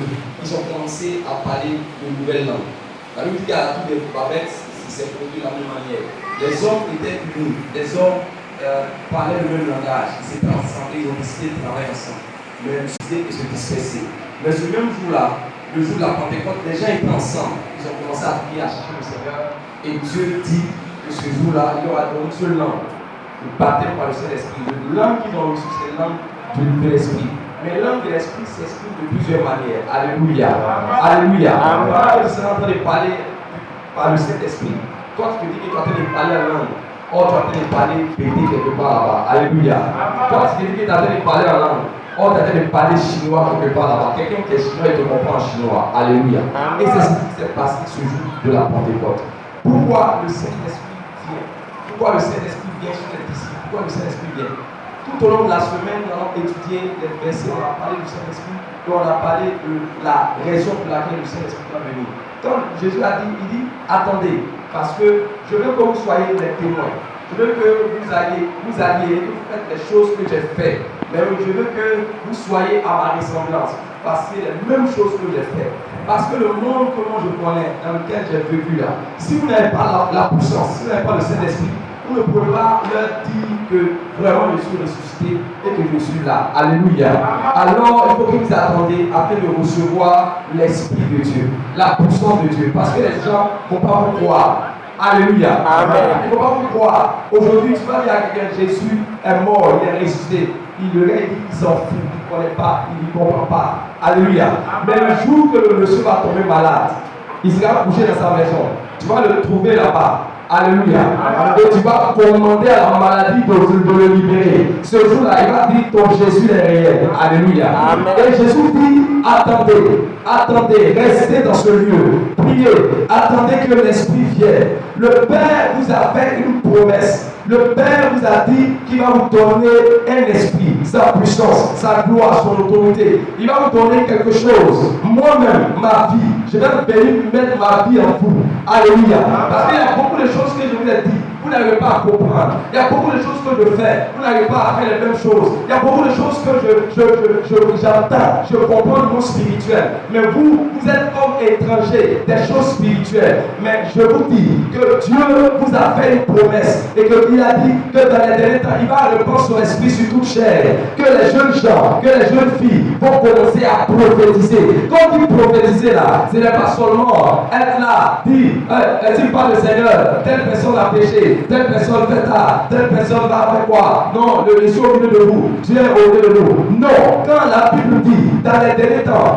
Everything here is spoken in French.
ils ont commencé à parler de nouvelles langues. La Bible dit qu'à tous les babettes, c'est produit de la même manière. Les hommes étaient unis, les hommes parlaient le même langage, ils étaient ensemble, ils ont décidé de travailler ensemble. Mais ils ont décidé de se disperser. Mais ce même jour-là, le jour de la Pentecôte, les gens étaient ensemble, ils ont commencé à prier, à chercher le Seigneur. Et Dieu dit que ce jour-là, il y aura donc une seule langue, le baptême par le Saint-Esprit. Langue qu'ils ont reçue, c'est langue de l'Esprit. Mais langue de l'Esprit s'exprime de plusieurs manières. Alléluia. Alléluia. Quand le Seigneur est en train de parler par le Saint-Esprit, toi tu te dis que tu es en train de parler en langue. Or tu es en train de parler pété quelque part là-bas. Alléluia. Toi tu te dis que tu es en train de parler en langue. Or tu es en train de parler chinois quelque part là-bas. Quelqu'un qui est chinois, il te comprend en chinois. Alléluia. Et c'est ce qui s'est passé ce jour de la Pentecôte. Pourquoi le Saint-Esprit vient? Pourquoi le Saint-Esprit vient sur les disciples? Pourquoi le Saint-Esprit vient? Tout au long de la semaine, nous allons étudier les versets, on a parlé du Saint-Esprit, et on a parlé de la raison pour laquelle le Saint-Esprit va venir. Quand Jésus a dit, il dit, attendez, parce que je veux que vous soyez des témoins. Je veux que vous alliez, que vous faites les choses que j'ai faites. Mais je veux que vous soyez à ma ressemblance, parce que les mêmes choses que j'ai faites. Parce que le monde que moi je connais, dans lequel j'ai vécu là, si vous n'avez pas la puissance, si vous n'avez pas le Saint-Esprit, vous ne pouvez pas leur dire que vraiment je suis ressuscité et que je suis là. Alléluia. Alors il faut que vous attendiez afin de recevoir l'Esprit de Dieu, la puissance de Dieu. Parce que les gens ne vont pas vous croire. Alléluia. Amen. Ils ne vont pas vous croire. Aujourd'hui, tu vas dire à quelqu'un, Jésus est mort, il est ressuscité. Il le dit, il s'en fout, il ne connaît pas, il ne comprend pas. Alléluia. Mais le jour que le monsieur va tomber malade, il sera couché dans sa maison. Tu vas le trouver là-bas. Alléluia. Et tu vas commander à la maladie de le libérer. Ce jour-là, il va dire ton Jésus est réel. Alléluia. Amen. Et Jésus dit, attendez, restez dans ce lieu. Priez, attendez que l'Esprit vienne. Le Père vous a fait une promesse. Le Père vous a dit qu'il va vous donner un esprit, sa puissance, sa gloire, son autorité. Il va vous donner quelque chose. Moi-même, ma vie, je vais venir mettre ma vie en vous. Alléluia. Parce qu'il y a beaucoup de choses que je vous ai dit. Vous n'arrivez pas à comprendre. Il y a beaucoup de choses que je fais. Vous n'arrivez pas à faire les mêmes choses. Il y a beaucoup de choses que j'entends. Je comprends le mot spirituel. Mais vous êtes comme étrangers des choses spirituelles. Mais je vous dis que Dieu vous a fait une promesse et qu'il a dit que dans les derniers temps, il va répandre son esprit sur toute chair. Que les jeunes gens, que les jeunes filles vont commencer à prophétiser. Quand on dit prophétiser là, ce n'est pas seulement être là, dire, est-il pas le Seigneur, telle personne a péché. Telle personne fait ça, telle personne va faire quoi? Non, le Messie au milieu de vous, Dieu est au milieu de nous. Non, quand la Bible dit, dans les derniers temps,